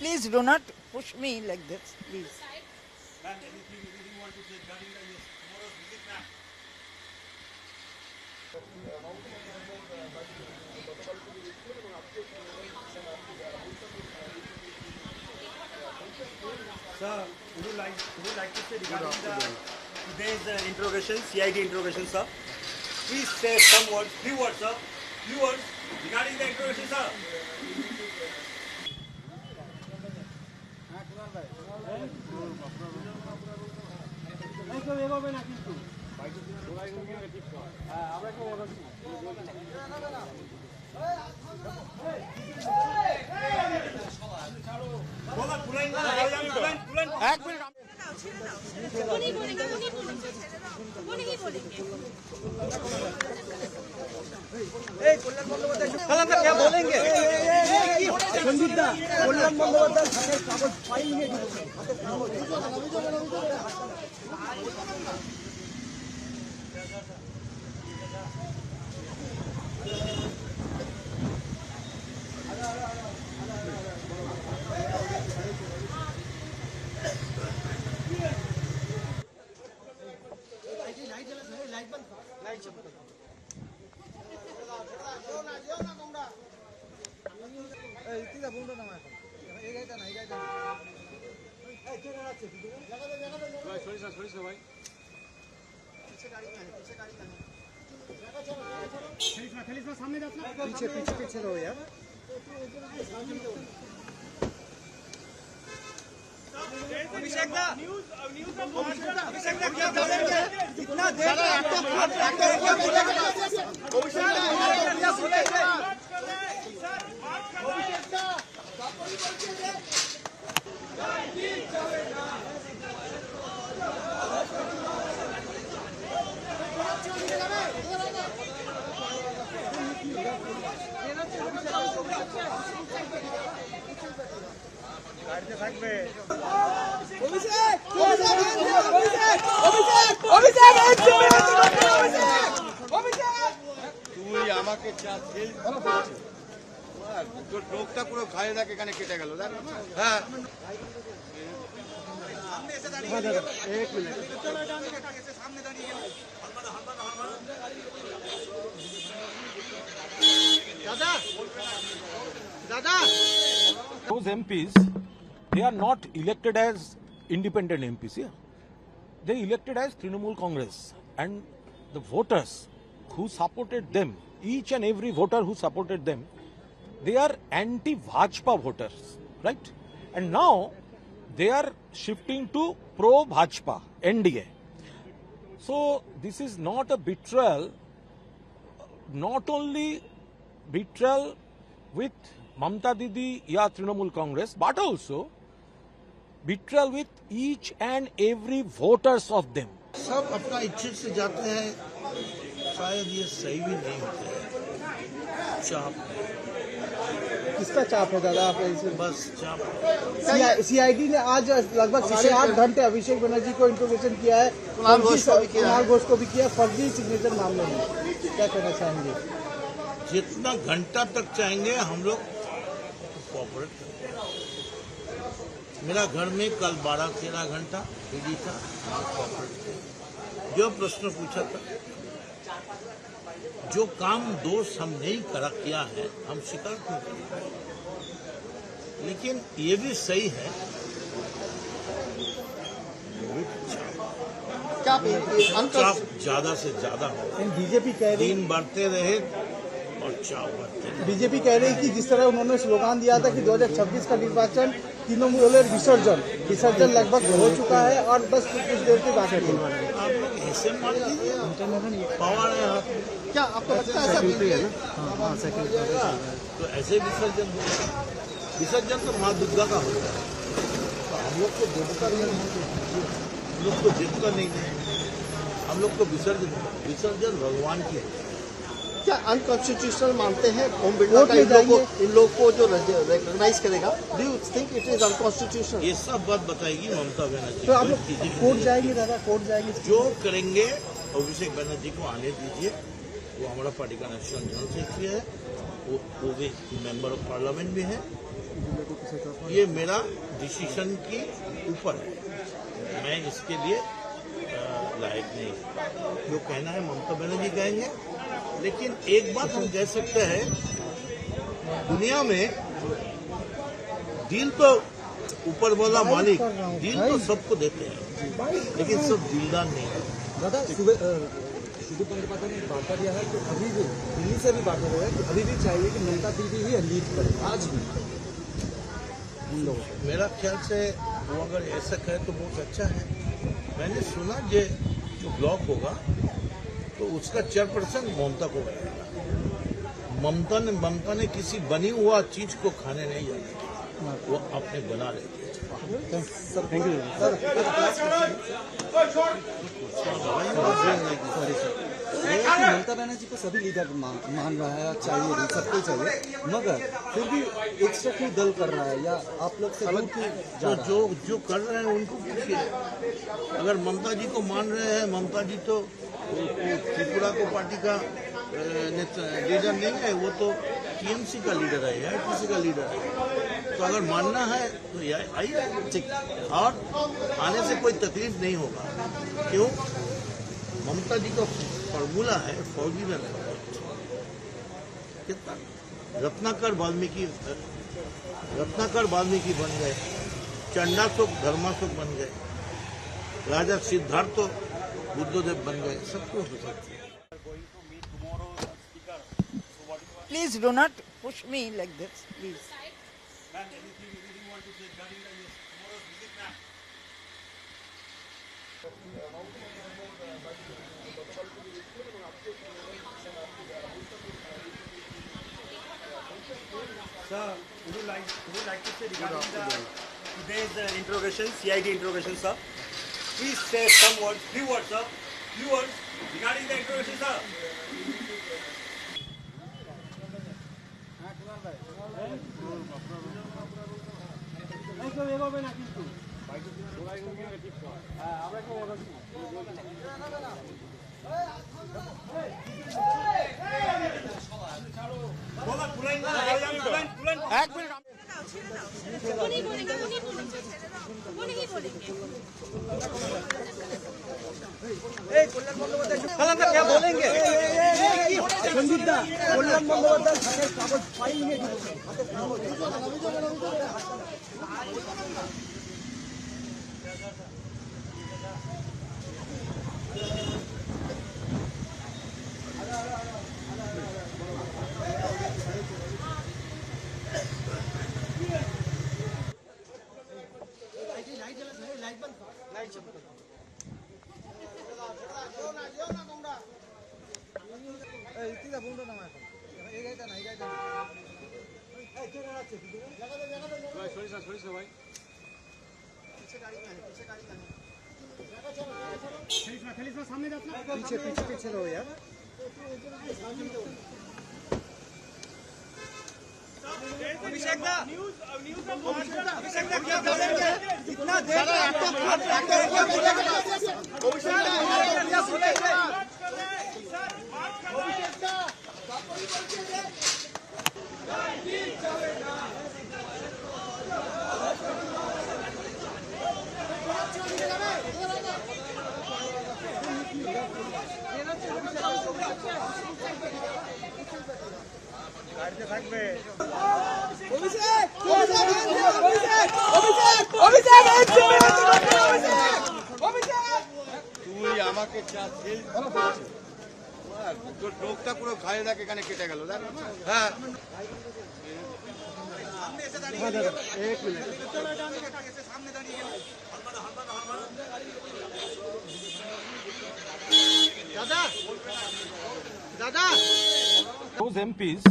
Please do not push me like this, please. Ma'am, anything you want to say regarding tomorrow's visit, ma'am? Sir, would you like to say regarding today's interrogation, CID interrogation, sir? Please say some words, few words, sir. Few words regarding the interrogation, sir. क्या बोलेंगे संदीप दा कल्याण बंदोपाध्याय कागज पाएंगे पीछे पीछे पीछे रहो यार अभिषेक दा क्या बोलेंगे इतना देर তুই আমাকে তোর লোকটা পুরো ঘাড়ে রাখ এখানে কেটে গেল হ্যাঁ এক মিনিট দাদা দাদা Those MPs, they are not elected as independent MPs, yeah? They elected as Trinamool Congress, and the voters who supported them, each and every voter who supported them, they are anti-Bhajpa voters, right? And now they are shifting to pro-Bhajpa, NDA. So this is not a betrayal, not only betrayal with Mamta Didi या Trinamool Congress, but also betrayal with each and every voters of them. सब अपना इच्छा से जाते हैं, शायद ये सही भी नहीं होते हैं। चाप किसका चाप है दादा आप इसे बस चाप सीआईडी ने आज लगभग 8.5 घंटे अभिषेक बनर्जी को इंट्रोगेशन किया है, कुणाल घोष को भी किया फर्जी सिग्नेचर मामले में, क्या कहना चाहेंगे? जितना घंटा तक चाहेंगे हम लोग कोऑपरेट करेंगे। मेरा घर में कल 12-13 घंटा ईडी था, कोऑपरेट करेंगे। जो प्रश्न पूछा था, जो काम दोष हम नहीं किया है, हम स्वीकार क्यों करेंगे? लेकिन ये भी सही है चाप ज्यादा से ज्यादा हो, बीजेपी कह रही दिन बढ़ते रहे और चाप बढ़ते रहे। बीजेपी कह रही कि जिस तरह उन्होंने स्लोगान दिया था कि 2026 का निर्वाचन तृणमूल विसर्जन लगभग हो चुका है और बस कुछ देर के बाकी है। आप लोग ऐसे मान लीजिए पावर है क्या आपको लगता है ऐसा है ना? तो ऐसे विसर्जन तो माँ दुर्गा का होता है, तो हम लोग को देवता नहीं, हम लोग को देवता नहीं है, हम लोग को विसर्जन भगवान की है। क्या अनकॉन्स्टिट्यूशनल मानते हैं ओम बिरला का इन लोग को जो रिकॉग्नाइज करेगा? Do you think it is unconstitutional? ये सब बात बताएगी ममता बनर्जी। तो आप कोर्ट जाएंगे दादा, कोर्ट जाएंगे? जो करेंगे अभिषेक बनर्जी को आने दीजिए, वो हमारा पार्टी का नेशनल जनरल सेक्रेटरी है, वो वो भी मेंबर ऑफ पार्लियामेंट भी है। ये मेरा डिसीजन की ऊपर है, मैं इसके लिए लायक नहीं। जो कहना है ममता बनर्जी कहेंगे, लेकिन एक बात हम कह सकते हैं, दुनिया में दिल तो ऊपर वाला मालिक दिल तो सबको देते हैं, लेकिन सब दिलदार नहीं है। दादा सुदीप बंदोपाध्याय ने बांटा दिया है, तो अभी भी दिल्ली से भी बांटा गया है कि अभी भी चाहिए कि ममता दीदी ही लीड करे आज भी हम लोग। मेरा ख्याल से वो अगर ऐसा कहे तो बहुत अच्छा है। मैंने सुना जो ब्लॉक होगा तो उसका चेयरपर्सन ममता को बनाएगा। ममता ने किसी बनी हुआ चीज को खाने नहीं जाना, वो अपने बना लेती है। थैंक यू ममता बनर्जी को सभी लीडर मान रहा है, चाहिए सबको चाहिए, मगर फिर भी एक्स्ट्रा क्यों दल कर रहा है, या आप लोग से दूर क्यों जा रहा है? जो कर रहे हैं उनको पूछिए। अगर ममता जी को मान रहे हैं, ममता जी तो त्रिपुरा को पार्टी का लीडर नहीं है, वो तो टीएमसी का लीडर है, आईटीसी का लीडर है। तो अगर मानना है तो आइए, ठीक, और आने से कोई तकलीफ नहीं होगा। क्यों? ममता जी का फॉर्मूला है फॉरगिवन है। कितना रत्नाकर वाल्मीकि बन गए, चंडाशोक धर्माशोक बन गए, राजा सिद्धार्थ तो बुद्धदेव बन गए, सब कुछ हो सकता है। Please do not push me like this, please. Anything you want to say regarding tomorrow's visit, ma'am? Sir, would you like to say regarding today's interrogation, CID interrogation, sir? Please say some words, few words, sir. Few words regarding the interrogation, sir. एक minute उन्हीं बोलेंगे उन्हीं ही बोलेंगे। क्या बोलेंगे संदीप दा कल्याण बंदोपाध्याय कागज पाएंगे। पीछे पीछे पीछे रहो यार। अभिषेक दा क्या बोलेंगे? इतना देर তুই আমাকে চাচ্ছিস তোর টোকটা পুরো ঘাড়ে রাখ, এখানে কেটে গেল। হ্যাঁ एक मिनट दादा दादा Those MPs,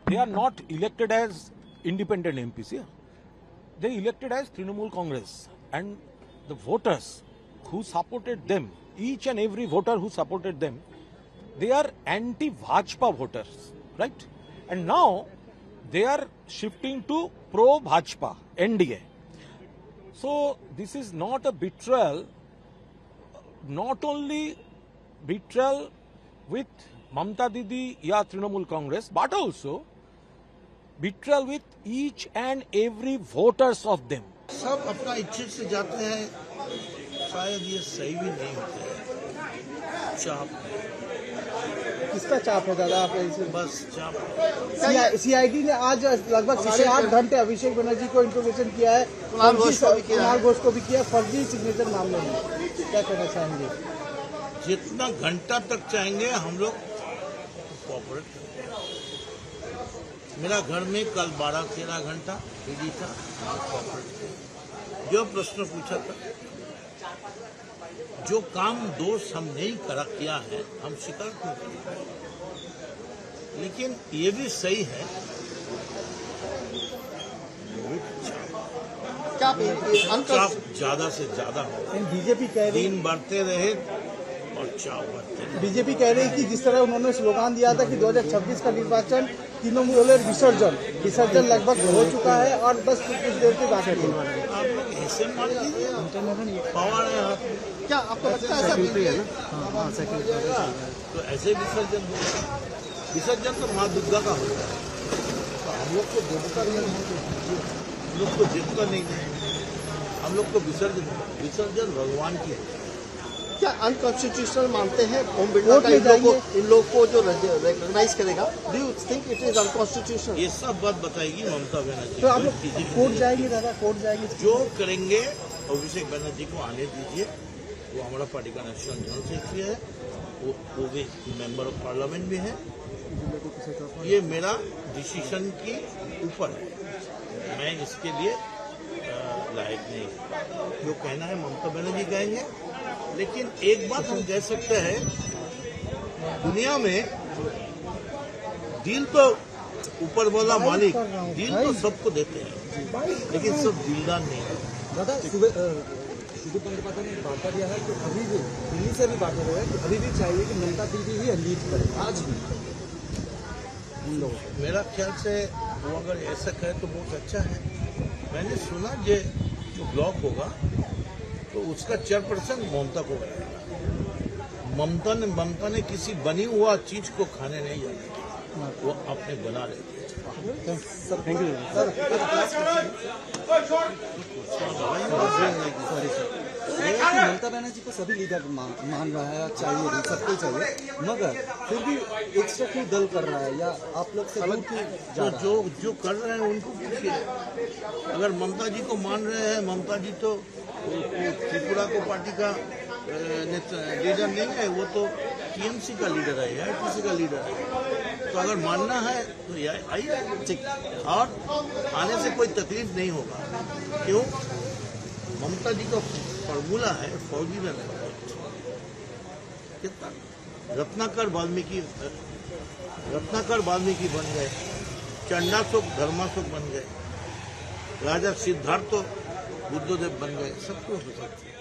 they are not elected as independent MPs. Yeah? They elected as Trinamool Congress, and the voters who supported them, each and every voter who supported them, they are anti-Bhajpa voters, right? And now they are shifting to pro-Bhajpa, NDA. So this is not a betrayal, not only betrayal with Mamta Didi ya Trinamool Congress, but also betrayal with each and every voters of them. सब अपना इच्छा से जाते हैं, शायद ये सही भी नहीं होते हैं। चाप किसका चाप है दादा आप इसे? बस चाप। सीआईडी ने आज लगभग 8.5 घंटे अभिषेक बनर्जी को इंट्रोगेशन किया है, कुणाल घोष को भी किया, फर्जी सिग्नेचर मामले में। क्या कहना चाहेंगे? जितना घंटा तक चाहेंगे हम लोग कोऑपरेट करेंगे। मेरा घर में कल 12-13 घंटा ईडी था, कोऑपरेट किया। जो प्रश्न पूछा था, जो काम दोष हम नहीं किया है, हम स्वीकार क्यों करें? लेकिन ये भी सही है, चाप ज्यादा से ज्यादा हो। बीजेपी कह रही दिन बढ़ते रहे और चाप बढ़ते रहे। बीजेपी कह रही कि जिस तरह उन्होंने स्लोगान दिया था कि 2026 का निर्वाचन तृणमूल विसर्जन लगभग हो चुका है और बस कुछ देर के बाकी है। आप लोग ऐसे मान लीजिए, पावर है हाथ में। क्या आपको लगता है ऐसा है ना? तो ऐसे विसर्जन होगा। विसर्जन तो माँ दुर्गा का होता है, तो हम लोग को देवता नहीं होते, हम लोग को देवता नहीं है, हम लोग को विसर्जन भगवान की है। क्या अनकॉन्स्टिट्यूशनल मानते हैं ओम बिरला का इन लोग को जो रिकॉग्नाइज करेगा? Do you think it is unconstitutional? ये सब बात बताएगी ममता बनर्जी। तो आप लोग कोर्ट जाएंगे दादा? कोर्ट जाएंगे? जो करेंगे अभिषेक बनर्जी को आने दीजिए, वो हमारा पार्टी का नेशनल जनरल सेक्रेटरी है, वो भी मेंबर ऑफ पार्लियामेंट भी है। ये मेरा डिसीजन के ऊपर है, मैं इसके लिए लायक नहीं। जो कहना है ममता बनर्जी कहेंगे, लेकिन एक बात हम कह सकते हैं, दुनिया में दिल तो ऊपर वाला मालिक, दिल तो सबको देते हैं, लेकिन सब दिलदार नहीं है। दादा सुदीप बंदोपाध्याय ने वार्ता दिया है कि अभी भी दिल्ली से भी बात हो रही है कि अभी भी चाहिए कि ममता दीदी ही लीड करे आज भी हम लोग। मेरा ख्याल से वो अगर ऐसा कहे तो बहुत अच्छा है। मैंने सुना जो ब्लॉक होगा तो उसका चेयरपर्सन ममता को बनाएगा। ममता ने किसी बनी हुआ चीज को खाने नहीं जाना, वो अपने बना लेती है। Sir thank you sir. Mamata Banerjee को सभी लीडर मान रहा है, चाहिए सबको चाहिए, मगर फिर भी एक्स्ट्रा क्यों दल कर रहा है या आप लोग से दूर क्यों जा रहा है? जो कर रहे हैं उनको पूछिए। अगर ममता जी को मान रहे हैं, ममता जी तो त्रिपुरा को पार्टी का लीडर नहीं है, वो तो टीएमसी का लीडर है, आईटीसी का लीडर है। तो अगर मानना है तो आइए, और आने से कोई तकलीफ नहीं होगा। क्यों? ममता जी का फॉर्मूला है फॉर्गिवनेस। कितना रत्नाकर वाल्मीकि बन गए, चंडाशोक धर्माशोक बन गए, राजा सिद्धार्थ तो बुद्धदेव बन गए, सब कुछ हो सकता है।